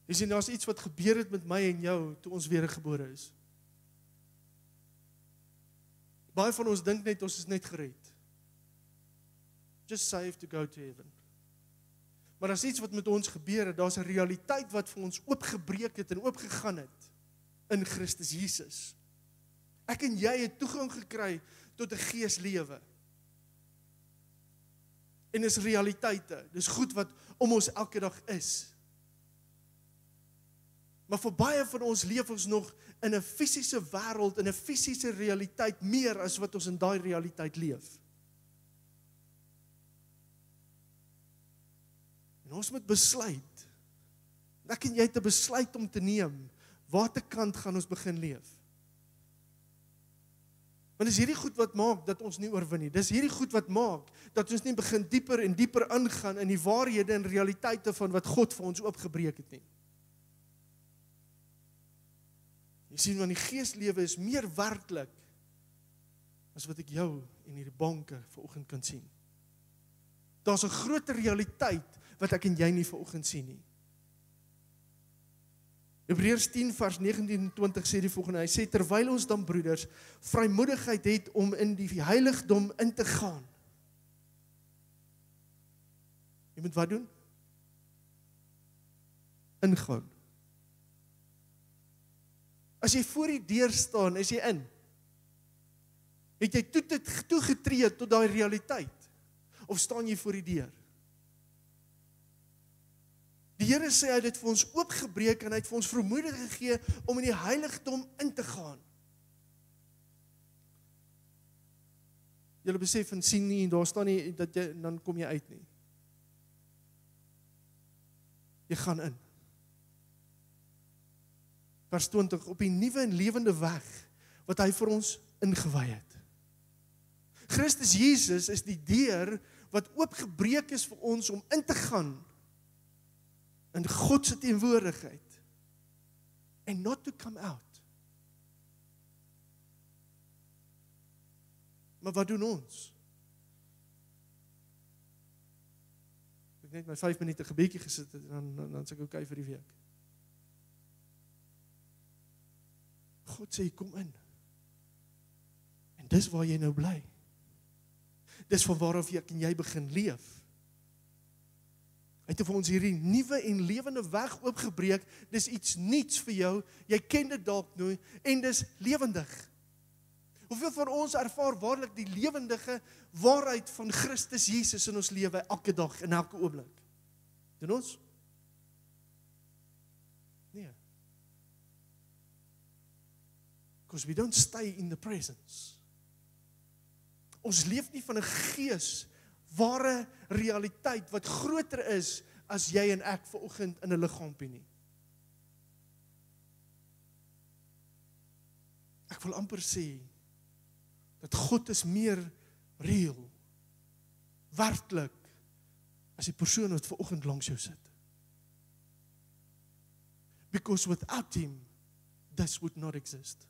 Jy sien, daar's iets wat gebeur het met my en jou, toe ons wedergebore is. Baie van ons dink net, ons is net gered. Just saved to go to heaven. Maar as iets wat met ons gebeur het, daar's 'n realiteit wat vir ons oopgebreek het en oopgegaan het in Christus Jesus. Ek en jy het toegang gekry tot 'n geeslewe. En dis realiteite, dis goed wat om ons elke dag is. Maar vir baie van ons leef ons nog in 'n fisiese wêreld, in 'n fisiese realiteit, meer as wat ons in daai realiteit leef. En ons moet besluit, ek en jy het 'n besluit om te neem, watter kant gaan ons begin leef? Want dis hierdie goed wat maak dat ons nie oorwin nie. Dis hierdie goed wat maak dat ons nie begin dieper en dieper ingaan in die waarhede en realiteite van wat God vir ons oopgebreek het nie. Jy sien, want die geeslewe is meer werklik as wat ek jou en hierdie banke vanoggend kan sien. Daar's 'n groter realiteit wat ek en jy nie vanoggend sien nie. Hebreërs 10 vers 19 en 20 sê die volgende, hy sê, terwyl ons dan broeders vrymoedigheid het om in die heiligdom in te gaan. Jy moet wat doen? Ingaan. As jy voor die deur staan, is jy in. Het jy toegetree tot daai realiteit? Of staan jy voor die deur? Die Here sê hy het dit vir ons oopgebreek en hy het vir ons vermoediging gegee om in die heiligdom in te gaan. Julle besef en sien nie, daar staan nie dat jy, dan kom jy uit nie. Jy gaan in. Vers 20, op die nuwe en lewende weg wat hy vir ons ingewy het. Christus Jesus is die deur wat oopgebreek is vir ons om in te gaan in God se teenwoordigheid and not to come out. Maar wat doen ons? Ek het net my 5 minute gebedjie gesit het en dan sê ek okay vir die week. God sê, kom in. En dis waar jy nou bly. Dis van waarof ek en jy begin leef. Hy het vir ons hierdie nuwe en lewende weg oopgebreek. Dis iets nuuts vir jou. Jy ken dit dalk nou en dis lewendig. Hoeveel van ons ervaar waarlik die lewendige waarheid van Christus Jesus in ons lewe elke dag en elke oomblik? Doen ons? Nee. Because we don't stay in the presence. Ons leef nie van 'n gees, ware realiteit wat groter is as jy en ek vanoggend in 'n liggaampie nie. Ek wil amper sê dat God is meer real, werklik, as die persoon wat vanoggend langs jou sit. Because without him, this would not exist.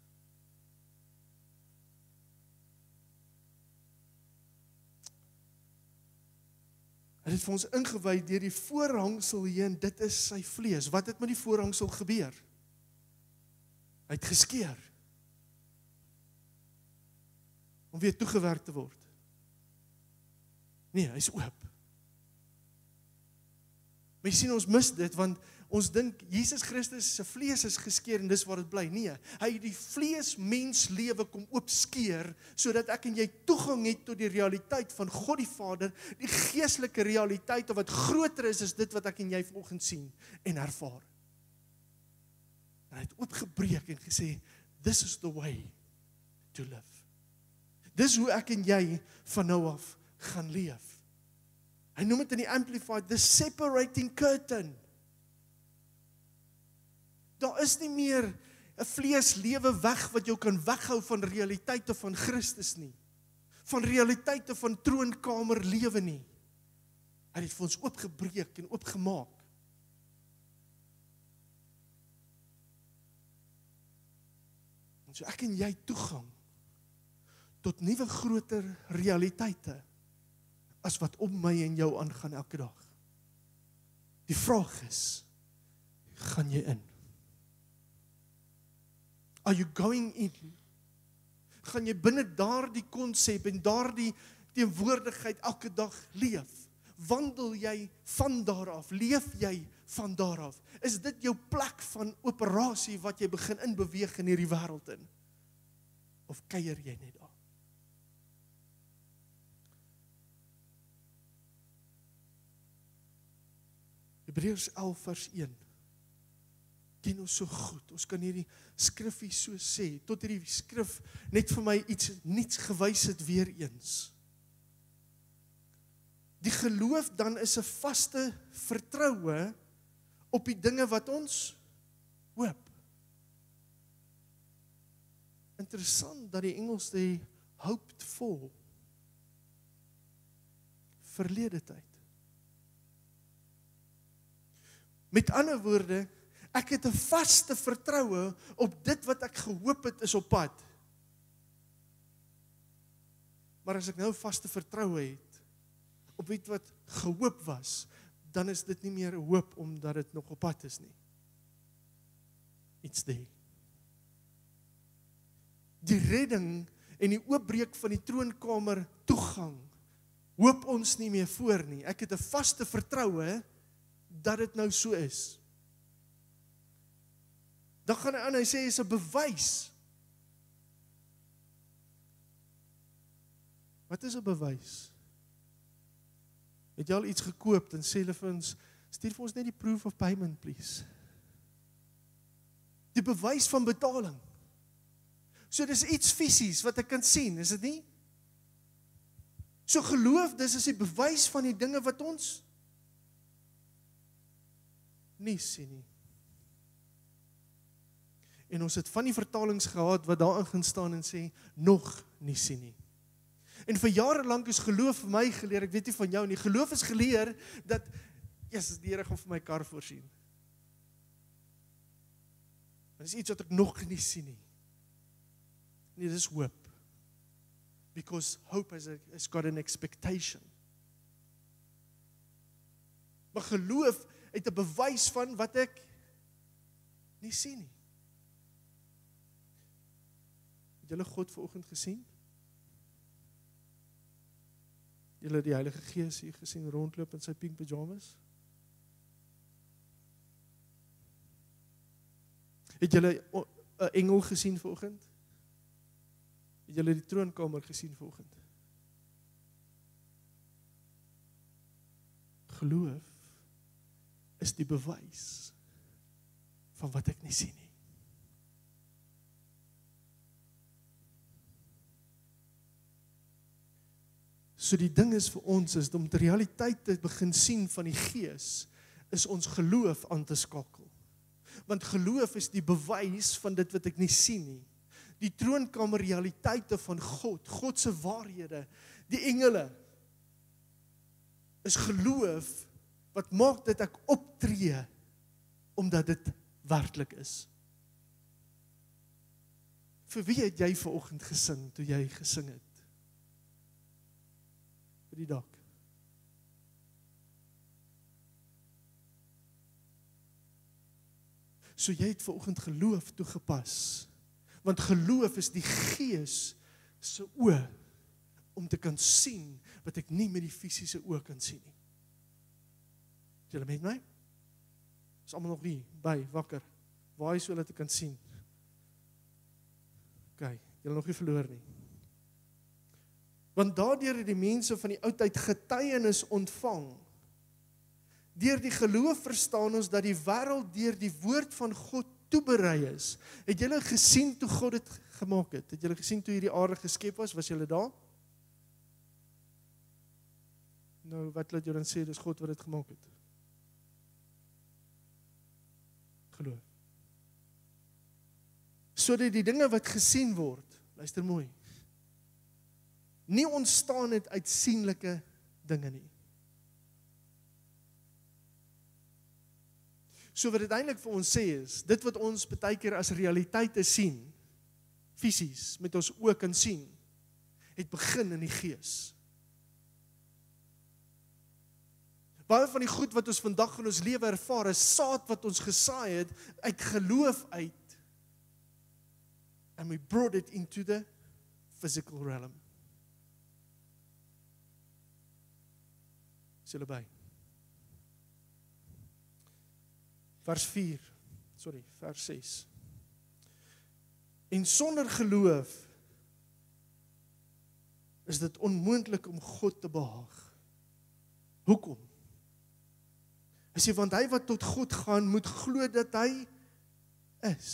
Hy het vir ons ingewy deur die voorhangsel heen, dit is sy vlees. Wat het met die voorhangsel gebeur? Hy het geskeur. Om weer toegewerk te word. Nee, hy is oop. Maar jy sien, ons mis dit, want ons dink, Jesus Christus se vlees is geskeur en dis waar dit bly. Nee, hy het die vlees menslewe kom oopskeer, sodat ek en jy toegang het tot die realiteit van God die Vader, die geestelike realiteite wat groter is as dit wat ek en jy vanoggend sien en ervaar. En hy het oopgebreek en gesê, this is the way to live. Dis hoe ek en jy van nou af gaan leef. Hy noem dit in die Amplified, the separating curtain. Daar is nie meer 'n vleeslewe weg wat jou kan weghou van realiteite van Christus nie. Van realiteite van troonkamer lewe nie. Hy het vir ons oopgebreek en oopgemaak. En so ek en jy toegang tot nuwe groter realiteite as wat om my en jou aangaan elke dag. Die vraag is, gaan jy in? Are you going in? Gaan jy binne daardie konsep en daardie teenwoordigheid elke dag leef? Wandel jy van daar af? Leef jy van daar af? Is dit jou plek van operasie wat jy begin inbeweeg in hierdie wêreld in? Of kuier jy net daar? Hebreërs 11 vers 1. Ken ons so goed. Ons kan hierdie skrifgie so sê, tot hierdie skrif net vir my iets niets gewys het weer eens. Die geloof dan is 'n vaste vertroue op die dinge wat ons hoop. Interessant dat die Engels sê hoped for. Verlede tyd. Met ander woorde, ek het 'n vaste vertroue op dit wat ek gehoop het is op pad. Maar as ek nou vaste vertroue het op iets wat gehoop was, dan is dit nie meer 'n hoop omdat dit nog op pad is nie. It's there. Die redding en die oopbreek van die troonkamer toegang hoop ons nie meer voor nie. Ek het 'n vaste vertroue dat dit nou so is. Dan gaan hy aan, hy sê is 'n bewys. Wat is 'n bewys? Het jy al iets gekoop en sê hulle vir ons, stuur vir ons net die proof of payment please. Die bewys van betaling. So dis iets fisies wat ek kan sien, is dit nie? So geloof, dis is die bewys van die dinge wat ons nie sien nie. En ons het van die vertalings gehad wat daarin gaan staan en sê, nog nie sien nie. En vir jare lank is geloof vir my geleer, ek weet nie van jou nie, geloof is geleer dat, yes, die Here gaan vir my kar voorsien. Dit is iets wat ek nog nie sien nie. Nee, dit is hoop. Because hope has got an expectation. Maar geloof het 'n bewys van wat ek nie sien nie. Het julle God vanoggend gesien? Julle die Heilige Gees hier gesien rondloop in sy pink pyjamas? Het julle 'n engel gesien vanoggend? Het julle die troonkamer gesien vanoggend? Geloof is die bewys van wat ek nie sien nie. So die ding is vir ons is om die realiteit te begin sien van die Gees, is ons geloof aan te skakel. Want geloof is die bewys van dit wat ek nie sien nie. Die troonkamer realiteite van God, God se waarhede, die engele, is geloof wat maak dat ek optree, omdat dit werklik is. Vir wie het jy vanoggend gesing, toe jy gesing het? Vir die dak. So jy het vanoggend geloof toegepas, want geloof is die Gees se oë, om te kan sien, wat ek nie met die fisiese oë kan sien nie. Is julle met my? Is almal nog nie by, wakker, waar is so dat ek kan sien? OK, julle nog nie verloor nie. Want daardeur het die mense van die oudheid getuienis ontvang. Deur die geloof verstaan ons dat die wêreld deur die woord van God toeberei is. Het julle gesien toe God dit gemaak het? Het julle gesien toe hierdie aarde geskep was? Was julle daar? Nou, wat laat julle dan sê, dis God wat dit gemaak het? Geloof. Sodat die dinge wat gesien word, luister mooi, nie ontstaan het uit sienlike dinge nie. So wat dit eintlik vir ons sê is, dit wat ons baie keer as realiteite sien, fisies, met ons oë kan sien, het begin in die Gees. Baie van die goed wat ons vandag in ons lewe ervaar, is saad wat ons gesaai het, uit geloof uit. And we brought it into the physical realm. Is julle by? Vers 6. En sonder geloof is dit onmoontlik om God te behaag. Hoekom? Hy sê, want hy wat tot God gaan, moet glo dat hy is.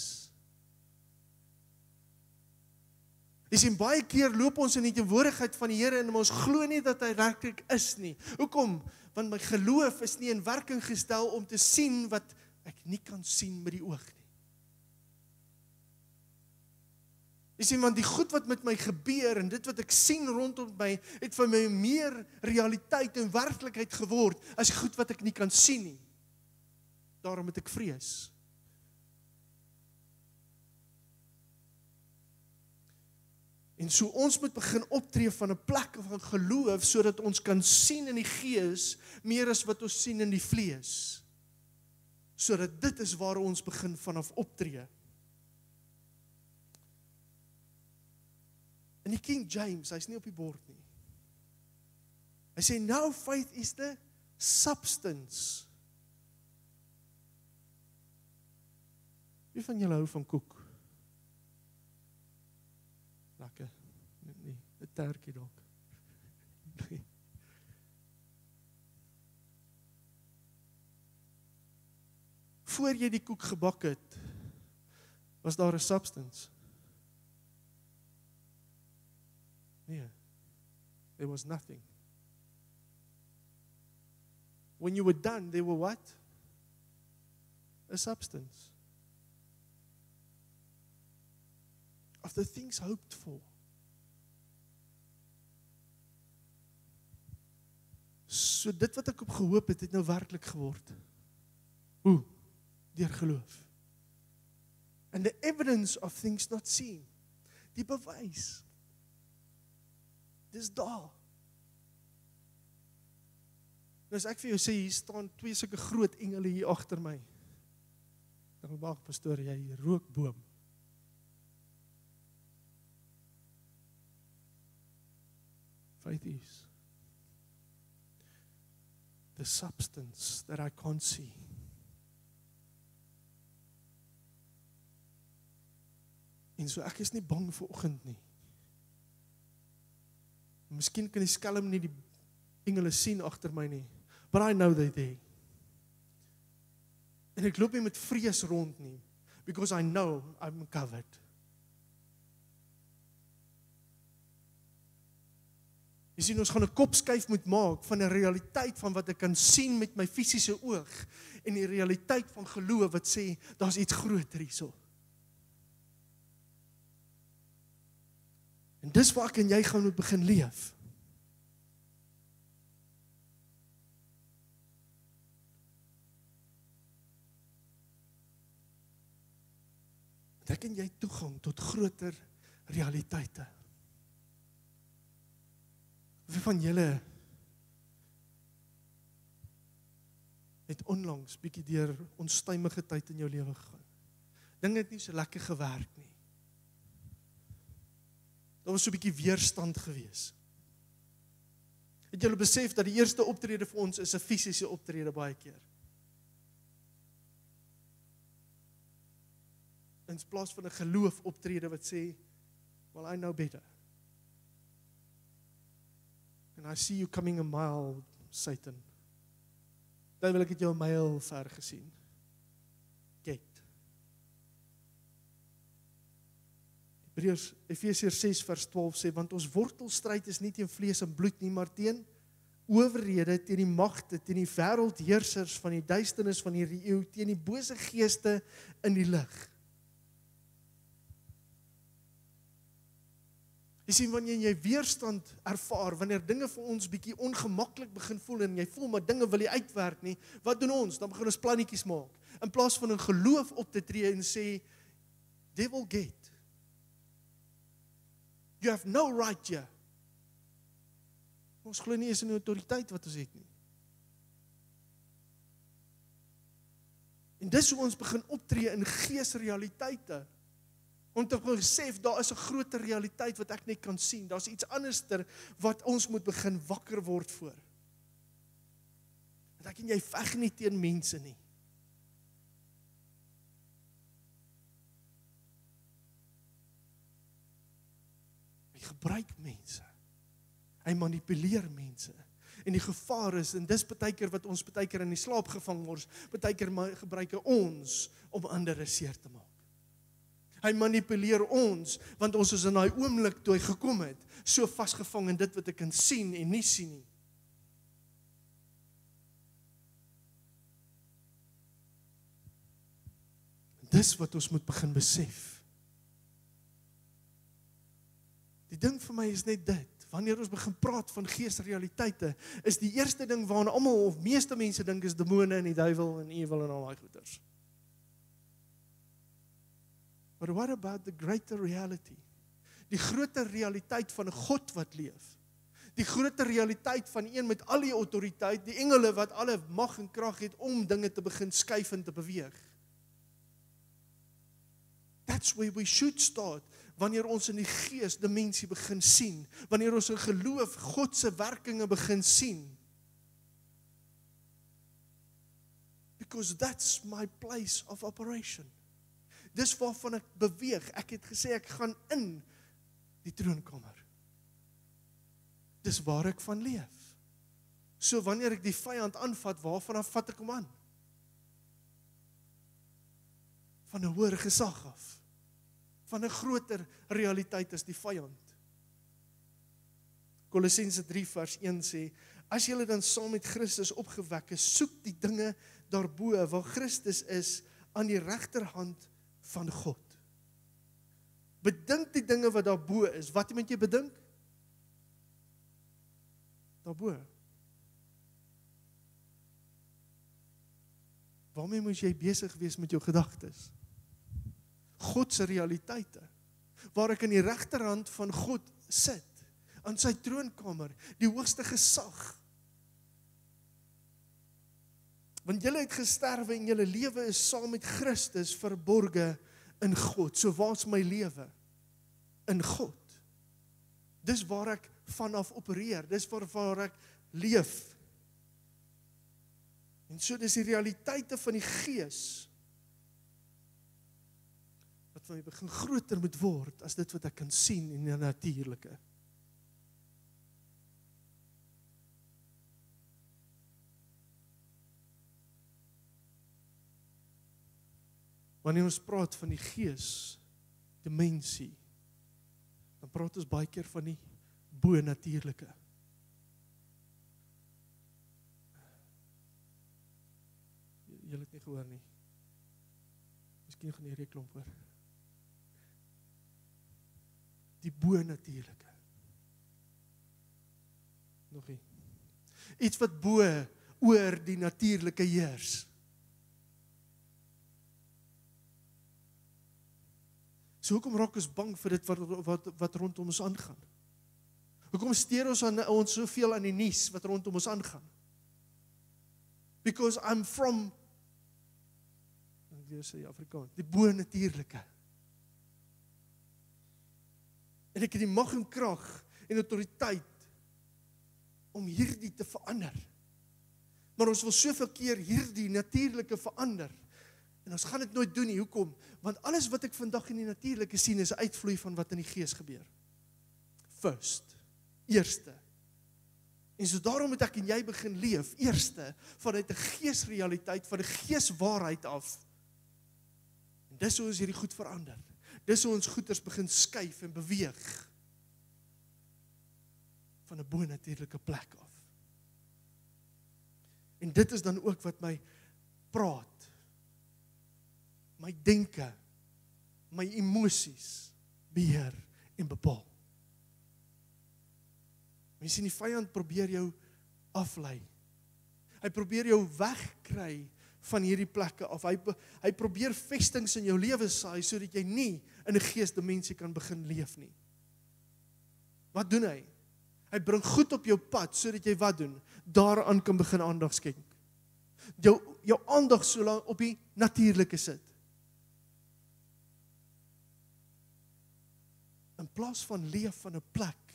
Jy sien, baie keer loop ons in die teenwoordigheid van die Here en ons glo nie dat hy werklik is nie. Hoekom? Want my geloof is nie in werking gestel om te sien wat ek nie kan sien met die oog nie. Jy sien, want die goed wat met my gebeur en dit wat ek sien rondom my, het vir my meer realiteit en werklikheid geword as die goed wat ek nie kan sien nie. Daarom het ek vrees. En so ons moet begin optree van 'n plek van geloof, sodat ons kan sien in die gees, meer as wat ons sien in die vlees. Sodat dit is waar ons begin vanaf optree. In die King James, hy's nie op die bord nie. Hy sê, now faith is the substance. Wie van julle hou van koek? Lekker. Nee, 'n tertjie dalk. Nee. Voor jy die koek gebak het, was daar 'n substance. Nee, there was nothing. When you were done, there were what? A substance. Of the things hoped for. So dit wat ek op gehoop het, het nou werklik geword. Hoe? Deur geloof. And the evidence of things not seen. Die bewys. Dis daar. Nou as ek vir jou sê, hier staan 2 sulke groot engele hier agter my. Dan maak pastoor, jy rookboom. Faith is the substance that I can't see. En so ek is nie bang vir oggend nie. Miskien kan die skelm nie die engele sien agter my nie, but I know they're there. En ek loop nie met vrees rond nie, because I know I'm covered. Jy sien, ons gaan 'n kopskuif moet maak van 'n realiteit van wat ek kan sien met my fisiese oog en die realiteit van geloof wat sê, daar's iets groter hierso. En dis waar ek en jy gaan moet begin leef. Dat ek en jy toegang tot groter realiteite. Wie van julle het onlangs bietjie deur onstuimige tyd in jou lewe gegaan? Dinge het nie so lekker gewerk nie. Daar was so 'n bietjie weerstand gewees. Het julle besef dat die eerste optrede vir ons is 'n fisiese optrede baie keer? In plaas van 'n geloof optrede wat sê, well, I know better. And I see you coming a mile, Satan. Dan wil ek het jou 'n myl ver gesien. Get. Efesiërs 6 vers 12 sê, want ons wortelstryd is nie teen vlees en bloed nie, maar teen owerhede, teen die magte, teen die wêreldheersers van die duisternis van hierdie eeu, teen die bose geeste in die lig. Jy sien, wanneer jy weerstand ervaar, wanneer dinge vir ons bietjie ongemaklik begin voel en jy voel maar dinge wil nie uitwerk nie, wat doen ons? Dan begin ons plannetjies maak. In plaas van 'n geloof op te tree en sê, devil get. You have no right here. Ons glo nie eens in die autoriteit wat ons het nie. En dis hoe ons begin optree in geesrealiteite. Om te besef, daar is 'n groter realiteit wat ek net kan sien. Daar's iets anderster wat ons moet begin wakker word voor. Dat ek en jy veg nie teen mense nie. Hy gebruik mense. Hy manipuleer mense. En die gevaar is, en dis partykeer wat ons partykeer in die slaap gevang word, partykeer gebruik hy ons om ander seer te maak. Hy manipuleer ons, want ons is in daai oomblik toe hy gekom het, so vasgevang in dit wat ek kan sien en nie sien nie. Dis wat ons moet begin besef. Die ding vir my is net dit, wanneer ons begin praat van geesrealiteite, is die eerste ding waarna almal of meeste mense dink is demone en die duiwel en evil en al daai goeters. But what about the greater reality? Die groter realiteit van 'n God wat leef. Die groter realiteit van een met al die autoriteit, die engele wat alle mag en krag het om dinge te begin skuif en te beweeg. That's where we should start, wanneer ons in die gees dimensie begin sien, wanneer ons in geloof God se werkinge begin sien. Because that's my place of operation. Dis waarvan ek beweeg. Ek het gesê ek gaan in die troonkamer. Dis waar ek van leef. So wanneer ek die vyand aanvat, waarvan vat ek hom aan? Van 'n hoër gesag af. Van 'n groter realiteit as die vyand. Kolossense 3 vers 1 sê, as julle dan saam met Christus opgewek is, soek die dinge daarbo waar Christus is aan die regterhand van God. Bedink die dinge wat daarbo is. Wat moet jy bedink? Daarbo. Waarmee moet jy besig wees met jou gedagtes? God se realiteite. Waar ek aan die regterhand van God sit, aan sy troonkamer, die hoogste gesag. Want julle het gesterwe en julle lewe is saam met Christus verborge in God. So waar's my lewe? In God. Dis waar ek vanaf opereer, dis waar ek leef. En so dis die realiteite van die gees wat van my begin groter moet word as dit wat ek kan sien in die natuurlike. Wanneer ons praat van die gees dimensie, dan praat ons baie keer van die bo-natuurlike. Julle het nie gehoor nie. Miskien gaan hierdie klomp hoor. Die bo-natuurlike. Nog nie. Iets wat bo oor die natuurlike heers. So hoekom raak ons bang vir dit wat rondom ons aangaan? Hoekom steur ons soveel aan die nuus wat rondom ons aangaan? Because I'm from, die Afrikaans, die bo-natuurlike. En ek het die mag en krag en autoriteit om hierdie te verander. Maar ons wil soveel keer hierdie natuurlike verander. En ons gaan dit nooit doen nie. Hoekom? Want alles wat ek vandag in die natuurlike sien is 'n uitvloei van wat in die gees gebeur. First, eerste. En so daarom moet ek en jy begin leef, eerste, vanuit 'n geesrealiteit, van 'n geeswaarheid af. En dis hoe ons hierdie goed verander. Dis hoe ons goeders begin skuif en beweeg. Van 'n bo-natuurlike plek af. En dit is dan ook wat my praat. My denke, my emosies beheer en bepaal. Jy sien, die vyand probeer jou aflei. Hy probeer jou wegkry van hierdie plekke af. Hy probeer vestings in jou lewe saai, sodat jy nie in 'n geesdimensie kan begin leef nie. Wat doen hy? Hy bring goed op jou pad, sodat jy wat doen? Daaraan kan begin aandag skenk. jou aandag so lank op die natuurlike sit. In plaas van leef van 'n plek,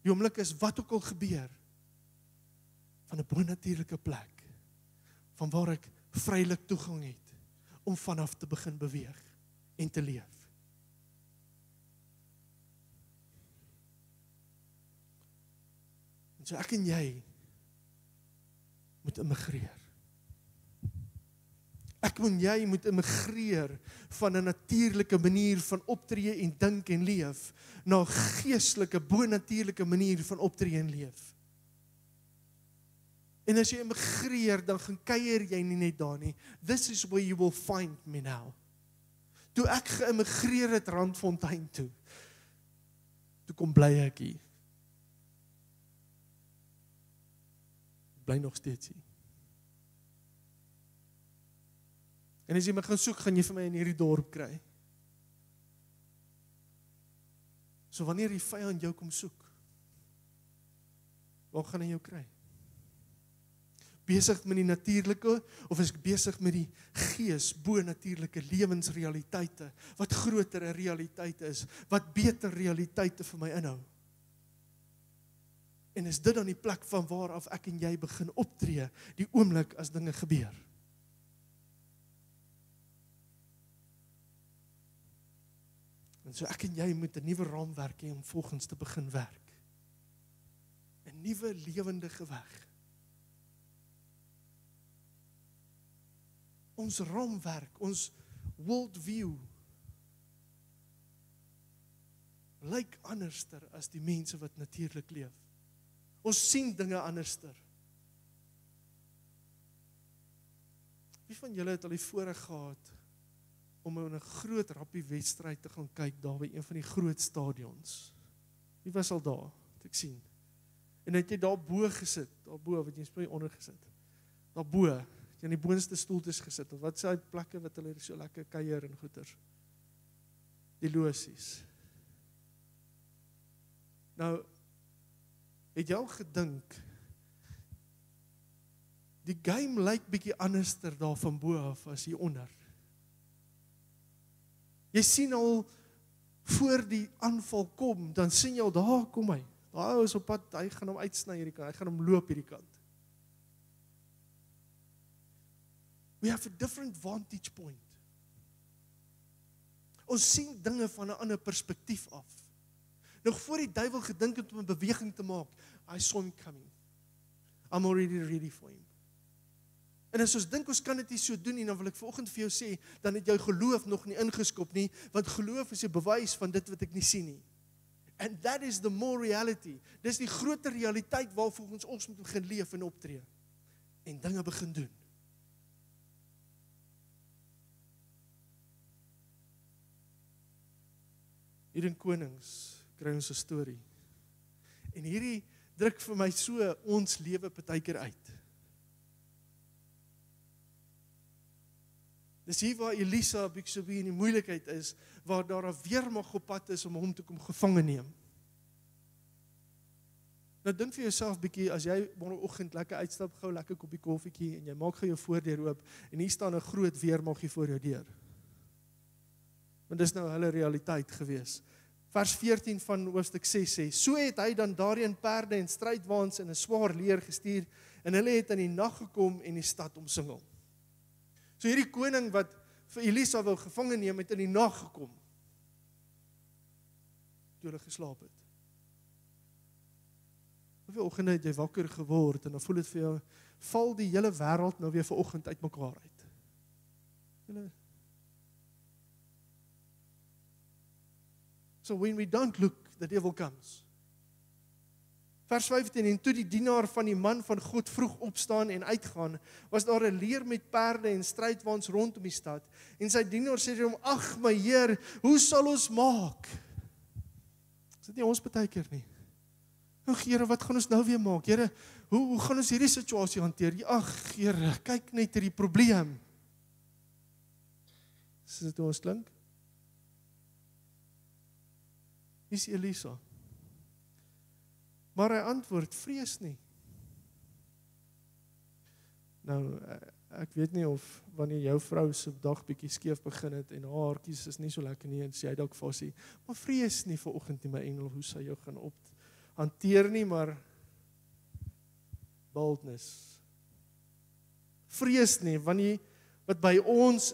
die oomblik is wat ook al gebeur, van 'n bonatuurlike plek, van waar ek vrylik toegang het, om vanaf te begin beweeg, en te leef. En so ek en jy, moet immigreer. Ek en jy moet immigreer van 'n natuurlike manier van optree en dink en leef, na 'n geestelike, bonatuurlike manier van optree en leef. En as jy immigreer, dan gaan kuier jy nie net daar nie. This is where you will find me now. Toe ek geïmmigreer het Randfontein toe kom bly ek hier. Bly nog steeds hier. En as jy my gaan soek, gaan jy vir my in hierdie dorp kry. So wanneer die vyand jou kom soek, waar gaan hy jou kry? Besig met die natuurlike, of is ek besig met die gees, bo-natuurlike lewensrealiteite, wat grotere realiteite is, wat beter realiteite vir my inhou? En is dit dan die plek van waar af ek en jy begin optree, die oomblik as dinge gebeur? En so ek en jy moet 'n nuwe raamwerk hê om volgens te begin werk. 'n Nuwe lewendige weg. Ons raamwerk, ons worldview, lyk anderster as die mense wat natuurlik leef. Ons sien dinge anderster. Wie van julle het al die voorreg gehad om in 'n groot rugby-wedstryd te gaan kyk daar by een van die groot stadions? Wie was al daar? Het ek sien. En het jy daar bo gesit, daar bo, wat jy speel onder gesit. Daar bo, het jy in die boonste stoeltjies gesit, of wat sê uit plekke wat hulle so lekker kuier en goeters. Die losies. Nou, het jy al gedink, die game lyk bietjie anderster daar van bo af as hier onder. Jy sien al, voor die aanval kom, dan sien jy al, daar kom hy. Daar is op pad, hy gaan hom uitsny hierdie kant, hy gaan hom loop hierdie kant. We have a different vantage point. Ons sien dinge van 'n ander perspektief af. Nog voor die duiwel gedink het om 'n beweging te maak, I saw him coming. I'm already ready for him. En as ons dink ons kan dit nie so doen nie, dan wil ek vanoggend vir jou sê, dan het jou geloof nog nie ingeskop nie, want geloof is 'n bewys van dit wat ek nie sien nie. And that is the more reality. Dis die groter realiteit waarvolgens ons moet begin leef en optree. En dinge begin doen. Hier in Konings kry ons 'n storie. En hierdie druk vir my so ons lewe partykeer uit. Dis hier waar Elisa Bixby in die moeilikheid is, waar daar 'n weermag op pad is om hom te kom gevange neem. Nou dink vir jouself bietjie, as jy môreoggend lekker uitstap, gou lekker koppie koffietjie en jy maak gou jou voordeur oop en hier staan 'n groot weermag hier voor jou deur. Want dis nou hulle realiteit gewees. Vers 14 van hoofstuk 6 sê, so het hy dan daarheen perde en strydwaans in 'n swaar leer gestuur en hulle het in die nag gekom en die stad omsingel. So hierdie koning wat vir Elisa wou gevange neem, het in die nag gekom. Toe hulle geslaap het. Hoeveel oggende het jy wakker geword en dan voel dit vir jou, val die hele wêreld nou weer vanoggend uitmekaar uit. So when we don't look, the devil comes. Vers 15, en toe die dienaar van die man van God vroeg opstaan en uitgaan, was daar 'n leer met perde en strydwaans rondom die stad. En sy dienaar sê vir hom, ag my Heer, hoe sal ons maak? Is dit nie ons partykeer nie? Ag Here, wat gaan ons nou weer maak? Here, hoe gaan ons hierdie situasie hanteer? Ag Here, kyk net hierdie probleem. Is dit hoe ons klink? Is Elisa. Maar hy antwoord, vrees nie. Nou, ek weet nie of wanneer jou vrou se dag bietjie skeef begin het en haar haartjies is nie so lekker nie en sy dalk vir haar sê, maar vrees nie vir oggend nie my engel, hoe sy jou gaan hanteer nie, maar boldness. Vrees nie, want wat by ons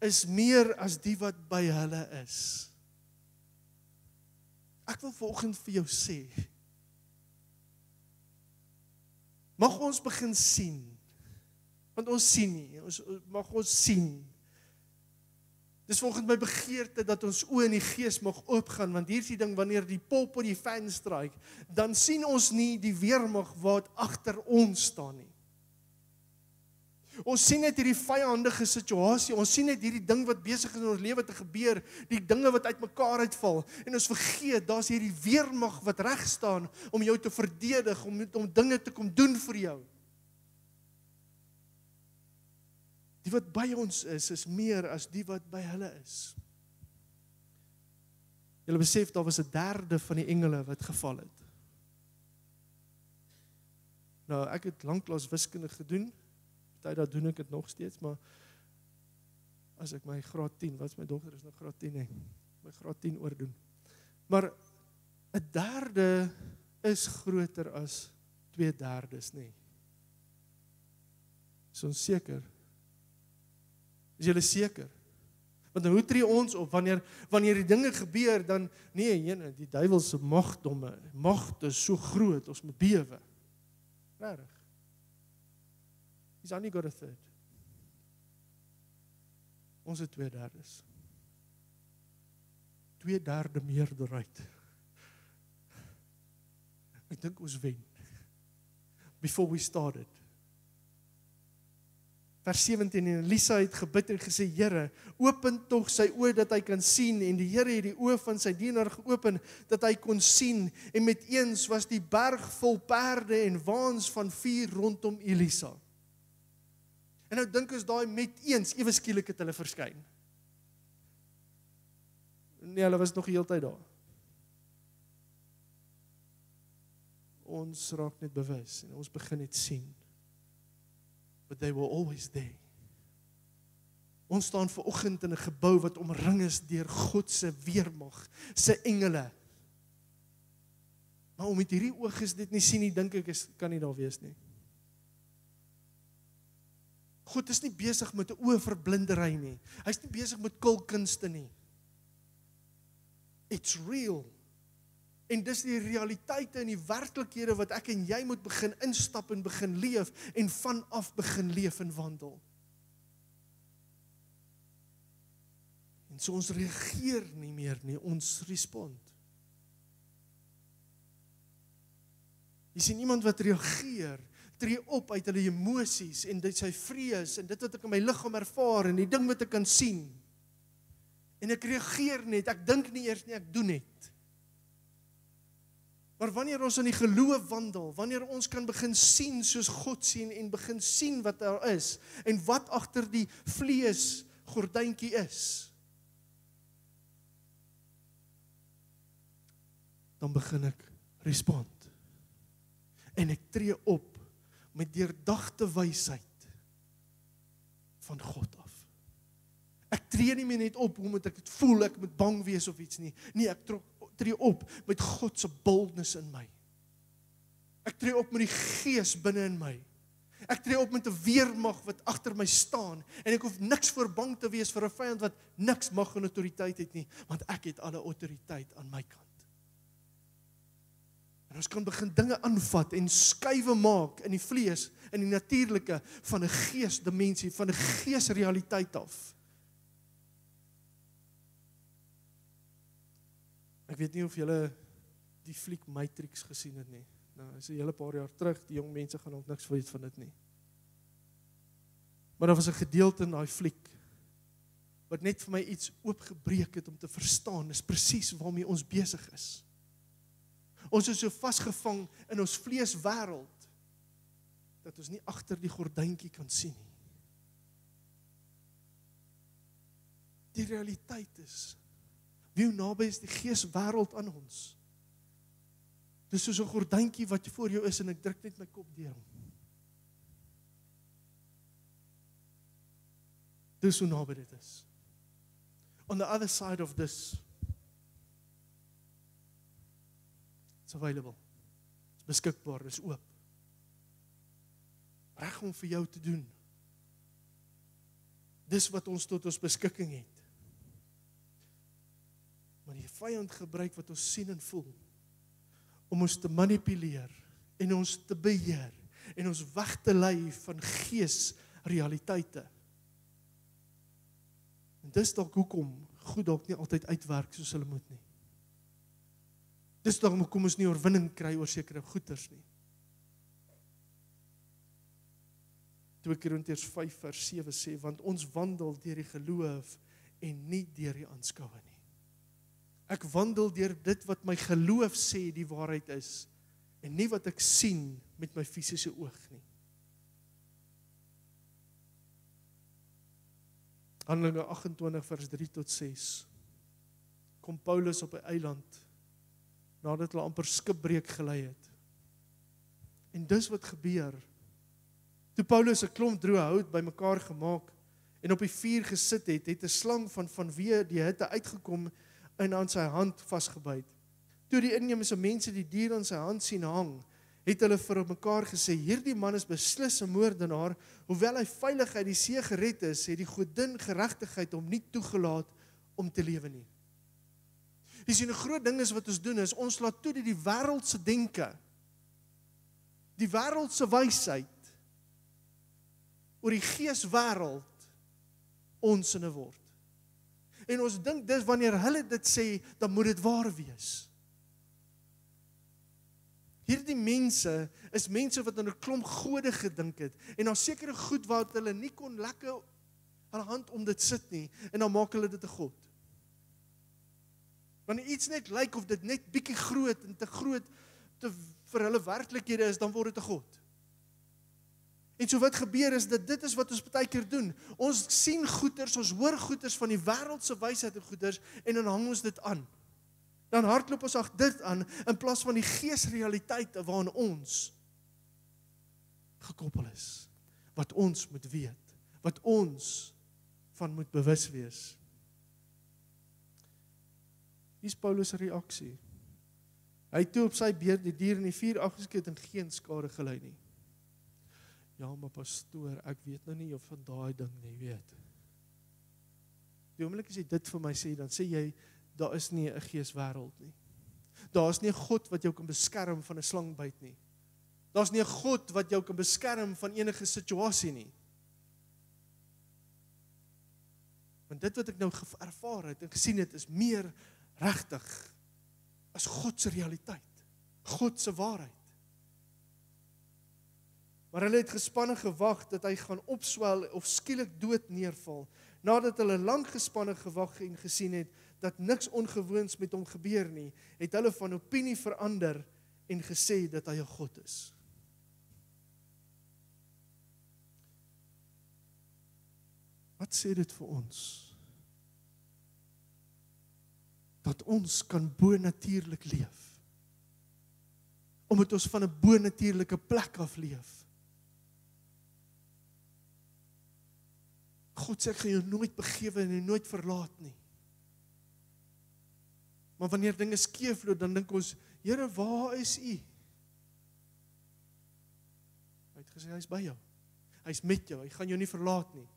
is meer as die wat by hulle is. Ek wil vanoggend vir jou sê, mag ons begin sien, want ons sien nie, mag ons sien. Dis volgens my begeerte dat ons oë in die gees mag oopgaan, want hier is die ding, wanneer die pop op die fan stryk, dan sien ons nie die weermag wat agter ons staan nie. Ons sien net hierdie vyandige situasie, ons sien net hierdie ding wat besig is in ons lewe te gebeur, die dinge wat uitmekaar uitval, en ons vergeet, daar's hierdie weermag wat reg staan om jou te verdedig, om dinge te kom doen vir jou. Die wat by ons is meer as die wat by hulle is. Julle besef, daar was 1/3 van die engele wat geval het. Nou, ek het lanklaas wiskunde gedoen, dat doen ek dit nog steeds, maar as ek my graad 10, wat is my dogter is nou graad 10, nee, my graad 10 oordoen. Maar 1/3 is groter as 2/3, nee. Is ons seker? Is julle seker? Want hoe tree ons op, wanneer die dinge gebeur, dan, nee, die duiwel se magte is so groot, ons moet bewe. Regtig. He's only got 1/3. Ons het 2/3. 2/3 meerderheid. Ek dink ons wen. Before we started. Vers 17, en Elisa het gebid en gesê, Here, open tog sy oë dat hy kan sien, en die Here het die oë van sy dienaar geopen, dat hy kon sien, en met eens was die berg vol perde en waans van vuur rondom Elisa. En nou dink ons daai met eens, ewe skielik het hulle verskyn. Nee, hulle was nog die hele tyd daar. Ons raak net bewus, en ons begin net sien. But they were always there. Ons staan vanoggend in 'n gebou wat omring is deur God se weermag, se engele. Maar om met hierdie oog is dit nie sien nie, dink ek kan nie daar wees nie. God is nie besig met 'n oogverblindery nie. Hy's nie besig met kulkunste nie. It's real. En dis die realiteite en die werklikhede wat ek en jy moet begin instap en begin leef en vanaf begin leef en wandel. En so ons reageer nie meer nie, ons respond. Jy sien iemand wat reageer, tree op uit hulle emosies en dit sy vrees en dit wat ek in my liggaam ervaar en die ding wat ek kan sien. En ek reageer net, ek dink nie eers nie, ek doen net. Maar wanneer ons in die geloof wandel, wanneer ons kan begin sien soos God sien en begin sien wat daar is en wat agter die vlees gordyntjie is, dan begin ek respond. En ek tree op met deurdagte wysheid van God af. Ek tree nie meer net op hoe moet ek dit voel, ek moet bang wees of iets nie. Nee, ek tree op met God se boldness in my. Ek tree op met die Gees binne in my. Ek tree op met 'n weermag wat agter my staan en ek hoef niks voor bang te wees vir 'n vyand wat niks mag en autoriteit het nie, want ek het alle autoriteit aan my kant. En ons kan begin dinge aanvat en skuwe maak in die vlees, in die natuurlike van 'n geesdimensie, van 'n geesrealiteit af. Ek weet nie of julle die fliek Matrix gesien het nie. Nou, is 'n hele paar jaar terug, die jong mense gaan ook niks weet van dit nie. Maar daar was 'n gedeelte in daai fliek wat net vir my iets oopgebreek het om te verstaan, is presies waarmee ons besig is. Ons is so vasgevang in ons vleeswêreld dat ons nie agter die gordyntjie kan sien nie. Die realiteit is, wie naby is die geeswêreld aan ons? Dis soos 'n gordyntjie wat voor jou is en ek druk net my kop deur hom. Dis hoe naby dit is. On the other side of this, it's available. It's beskikbaar, dis oop. Reg om vir jou te doen. Dis wat ons tot ons beskikking het. Maar die vyand gebruik wat ons sien en voel, om ons te manipuleer, en ons te beheer, en ons weg te lei van geesrealiteite. En dis dalk hoekom goed dalk nie altyd uitwerk soos hulle moet nie. Dis dalk hoekom ons nie oorwinning kry oor sekere goeters nie. 2 Korintiërs 5 vers 7 sê, want ons wandel deur die geloof en nie deur die aanskoue nie. Ek wandel deur dit wat my geloof sê die waarheid is, en nie wat ek sien met my fisiese oog nie. Handelinge 28 vers 3 tot 6. Kom Paulus op 'n eiland, nadat hulle amper skipbreek gelei het. En dis wat gebeur. Toe Paulus 'n klomp droë hout bymekaar gemaak en op die vuur gesit het, het 'n slang vanweë die hitte uitgekom en aan sy hand vasgebyt. Toe die inheemse mense die dier aan sy hand sien hang, het hulle vir mekaar gesê, hierdie man is beslis 'n moordenaar, hoewel hy veilig uit die see gered is, het die godin geregtigheid hom nie toegelaat om te lewe nie. Jy sien, 'n groot ding is wat ons doen, is ons laat toe die wêreldse denke, die wêreldse wysheid, oor die geeswêreld ons inne word. En ons dink dis wanneer hulle dit sê, dan moet dit waar wees. Hierdie mense is mense wat aan 'n klomp gode gedink het, en daar sekere goed wat hulle nie kon lekker hulle hand om dit sit nie, en dan maak hulle dit 'n god. Wanneer iets net lyk of dit net bietjie groot en te groot vir hulle werklikhede is, dan word dit 'n god. En so wat gebeur is, dit is wat ons baie keer doen. Ons sien goeters, ons hoor goeters van die wêreldse wysheid en goeters, en dan hang ons dit aan. Dan hardloop ons dit aan, in plaas van die geesrealiteite waaraan ons gekoppel is. Wat ons moet weet, wat ons van moet bewus wees. Hier is Paulus se reaksie. Hy het toe op sy beurt die dier in die vuur afgeskiet en geen skade gelei nie. Ja, maar pastoor, ek weet nou nie of van daai ding nie, weet. Die oomblik as jy dit vir my sê, dan sê jy, daar is nie 'n geeswêreld nie. Daar is nie 'n God wat jou kan beskerm van 'n slangbyt nie. Daar is nie 'n God wat jou kan beskerm van enige situasie nie. Want dit wat ek nou ervaar het en gesien het, is meer regtig as God se realiteit, God se waarheid. Maar hulle het gespanne gewag dat hy gaan opswel of skielik dood neerval. Nadat hulle lank gespanne gewag en gesien het dat niks ongewoons met hom gebeur nie, het hulle van opinie verander en gesê dat hy 'n god is. Wat sê dit vir ons? Dat ons kan bonatuurlik leef. Omdat ons van 'n bonatuurlike plek af leef. God sê, ek gaan jou nooit begewe en jou nooit verlaat nie. Maar wanneer dinge skeefloop, dan dink ons, Here, waar is U? Hy het gesê, hy is by jou. Hy is met jou, hy gaan jou nie verlaat nie.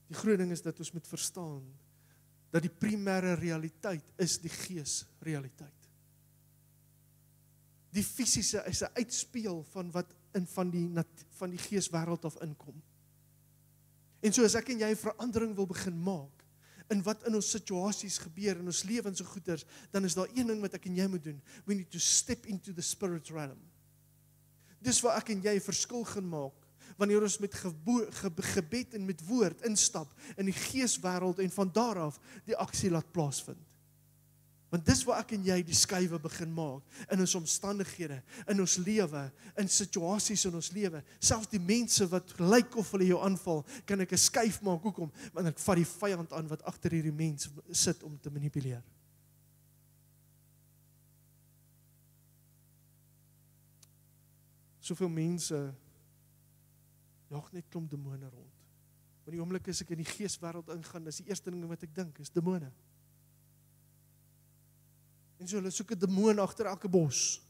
Die groot ding is dat ons moet verstaan, dat die primêre realiteit is die geesrealiteit. Die fisiese is 'n uitspeel van wat van die geeswêreld af inkom. En so as ek en jy verandering wil begin maak, in wat in ons situasies gebeur, in ons lewens en goeders, dan is daar een ding wat ek en jy moet doen. We need to step into the spirit realm. Dis waar ek en jy 'n verskil gaan maak, wanneer ons met gebed en met woord instap in die geeswêreld en van daar af die aksie laat plaasvind. Want dis waar ek en jy die skuwe begin maak, in ons omstandighede, in ons lewe, in situasies in ons lewe. Selfs die mense wat lyk of hulle jou aanval, kan ek 'n skuif maak. Hoekom? Want ek vat die vyand aan wat agter hierdie mens sit om te manipuleer. Soveel mense jaag net klomp demone rond. Want die oomblik as ek in die geeswêreld ingaan, is die eerste ding wat ek dink, is demone. En so hulle soek 'n demoon agter elke bos.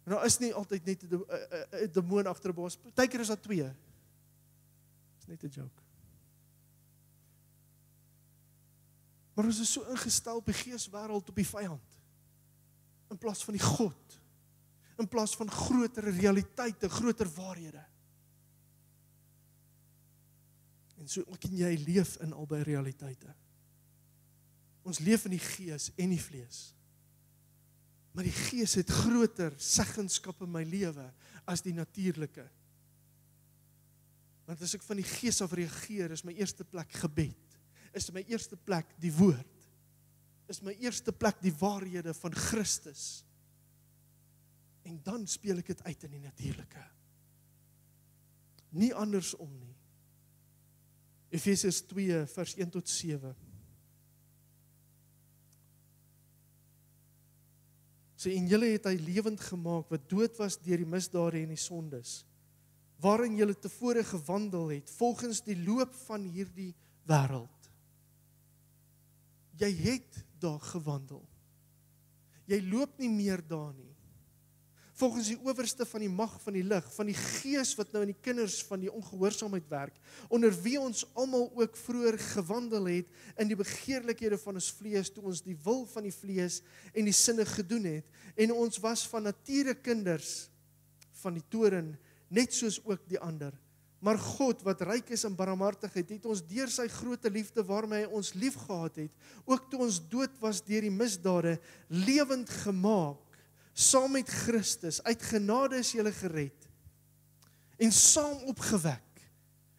En daar is nie altyd net 'n demoon agter 'n bos. Partykeer is daar 2. Dis net 'n joke. Maar ons is so ingestel op die geeswêreld, op die vyand. In plaas van die God. In plaas van groter realiteite, groter waarhede. En so ek en jy leef in albei realiteite. Ons leef in die gees en die vlees. Maar die gees het groter seggenskap in my lewe as die natuurlike. Want as ek van die gees af reageer, is my eerste plek gebed. Is my eerste plek die woord. Is my eerste plek die waarhede van Christus. En dan speel ek dit uit in die natuurlike. Nie andersom nie. Efesiërs 2 vers 1 tot 7. Sê en julle het hy lewend gemaak wat dood was deur die misdade en die sondes, waarin julle tevore gewandel het, volgens die loop van hierdie wêreld. Jy het daar gewandel. Jy loop nie meer daar nie. Volgens die owerste van die mag van die lig, van die gees wat nou in die kinders van die ongehoorsaamheid werk, onder wie ons almal ook vroeër gewandel het in die begeerlikhede van ons vlees, toe ons die wil van die vlees en die sinne gedoen het, en ons was van nature kinders van die toorn, net soos ook die ander. Maar God, wat ryk is in barmhartigheid, het ons deur sy groote liefde waarmee hy ons lief gehad het, ook toe ons dood was deur die misdade, lewend gemaak, saam met Christus, uit genade is julle gered, en saam opgewek,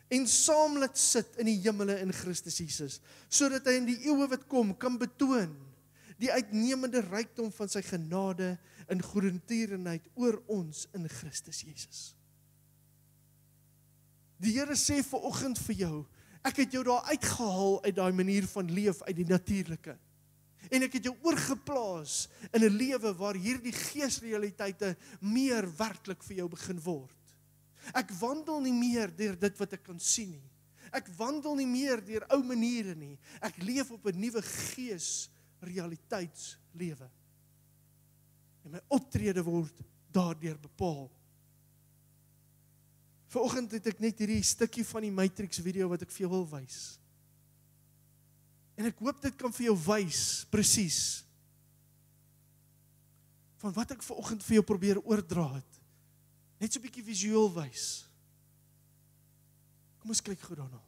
en saam laat sit in die hemele in Christus Jesus, sodat hy in die eeue wat kom, kan betoon, die uitnemende rykdom van sy genade en goedertierenheid oor ons in Christus Jesus. Die Here sê vanoggend vir jou, ek het jou daar uitgehaal uit daai manier van leef, uit die natuurlike. En ek het jou oorgeplaas in 'n lewe waar hierdie geesrealiteite meer werklik vir jou begin word. Ek wandel nie meer deur dit wat ek kan sien nie. Ek wandel nie meer deur ou maniere nie. Ek leef op 'n nuwe geesrealiteitslewe. En my optrede word daardeur bepaal. Vanoggend het ek net hierdie stukkie van die Matrix video wat ek vir jou wil wys. En ek hoop dit kan vir jou wys, presies, van wat ek vanoggend vir jou probeer oordra het. Net so 'n bietjie visueel wys. Kom ons kyk gou daarna.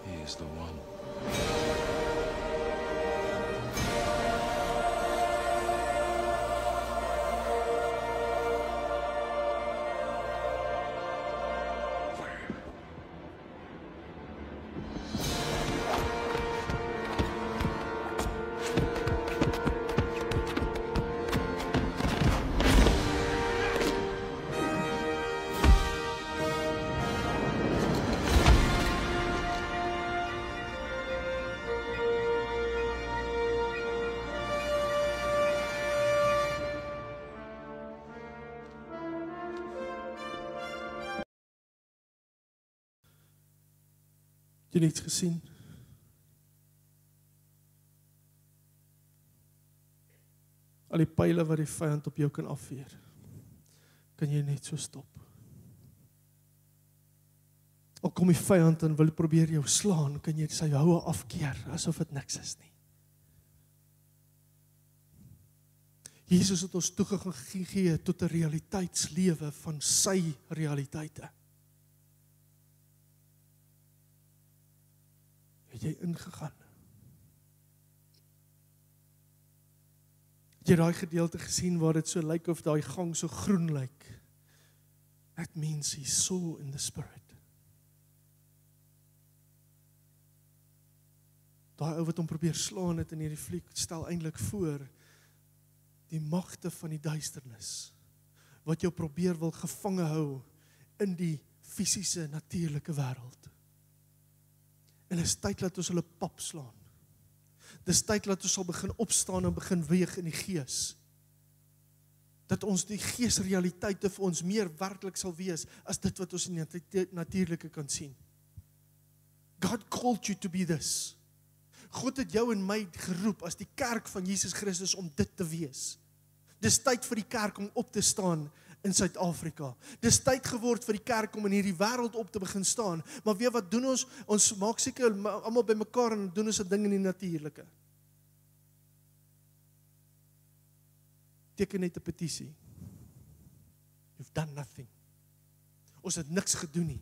He is the one. Het jy iets gesien? Al die pile wat die vyand op jou kan afvuur, kan jy net so stop. Al kom die vyand en wil probeer jou slaan, kan jy sy houe afkeer, asof dit niks is nie. Jesus het ons toegang gegee tot 'n realiteitslewe van sy realiteite. Het jy ingegaan? Jy het daai gedeelte gesien waar dit so lyk of daai gang so groen lyk. That means he saw in the spirit. Daai ou wat hom probeer slaan het in hierdie fliek, stel eintlik voor die magte van die duisternis, wat jou probeer wil gevange hou in die fisiese, natuurlike wêreld. En dit is tyd dat ons hulle pap slaan. Dit is tyd dat ons sal begin opstaan en begin weeg in die gees. Dat ons die geesrealiteite vir ons meer werklik sal wees as dit wat ons in die natuurlike kan sien. God called you to be this. God het jou en my geroep as die kerk van Jesus Christus om dit te wees. Dis tyd vir die kerk om op te staan in Suid-Afrika. Dis tyd geword vir die kerk om in hierdie wêreld op te begin staan. Maar weet wat doen ons? Ons maak seker almal bymekaar en doen ons 'n ding in die natuurlike. Teken net 'n petisie. You've done nothing. Ons het niks gedoen nie.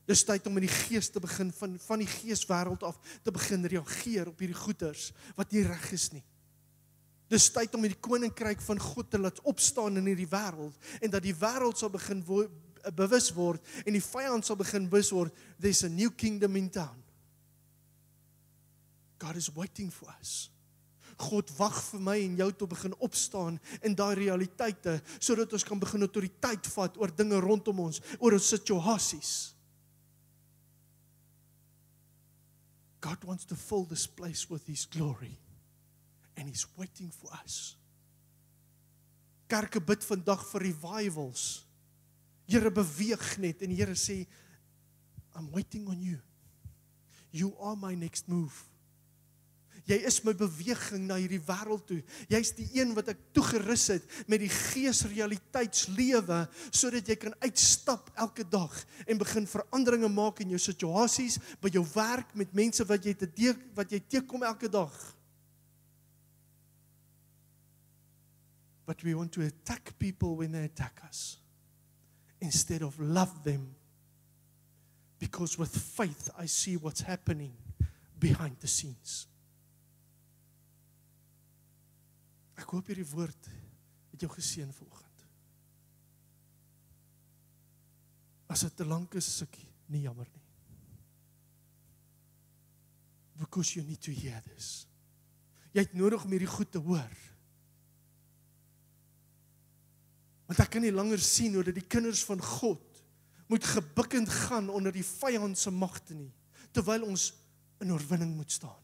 Dis tyd om in die gees te begin, van die geeswêreld af, te begin reageer op hierdie goeters, wat nie reg is nie. Dis tyd om die koninkryk van God te laat opstaan in hierdie wêreld, en dat die wêreld sal begin bewus word, en die vyand sal begin bewus word, there's a new kingdom in town. God is waiting for us. God wag vir my en jou te begin opstaan in daai realiteite, sodat ons kan begin autoriteit vat oor dinge rondom ons, oor ons situasies. God wants to fill this place with His glory. And He's waiting for us. Kerke bid vandag vir revivals. Here beweeg net en die Here sê, I'm waiting on you. You are my next move. Jy is my beweging na hierdie wêreld toe. Jy's die een wat ek toegerus het met die geesrealiteitslewe, sodat jy kan uitstap elke dag en begin veranderinge maak in jou situasies, by jou werk, met mense wat jy teekom elke dag. But we want to attack people when they attack us, instead of love them, because with faith I see what's happening behind the scenes. Ek hoop hierdie woord het jou geseën vanoggend. As dit te lank is ek nie jammer nie. Because you need to hear this. Jy het nodig om hierdie goed te hoor. Want ek kan nie langer sien hoe dat die kinders van God moet gebukkend gaan onder die vyand se magte nie, terwyl ons in oorwinning moet staan.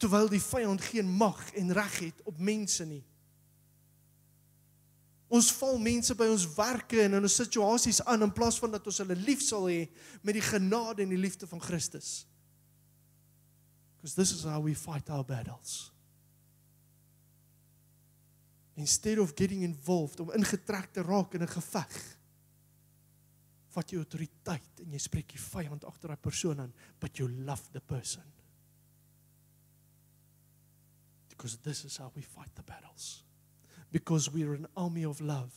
Terwyl die vyand geen mag en reg het op mense nie. Ons val mense by ons werke en in ons situasies aan, in plaas van dat ons hulle lief sal hê met die genade en die liefde van Christus. Because this is how we fight our battles. Instead of getting involved, om ingetrek te raak in 'n geveg, vat jy autoriteit en jy spreek die vyand agter daai persoon aan, but you love the person. Because this is how we fight the battles. Because we're an army of love,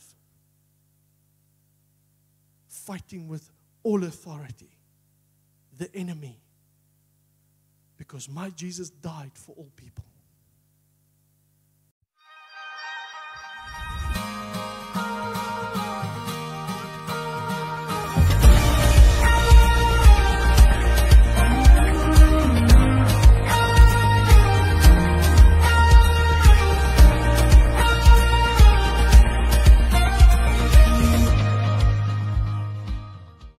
fighting with all authority, the enemy. Because my Jesus died for all people.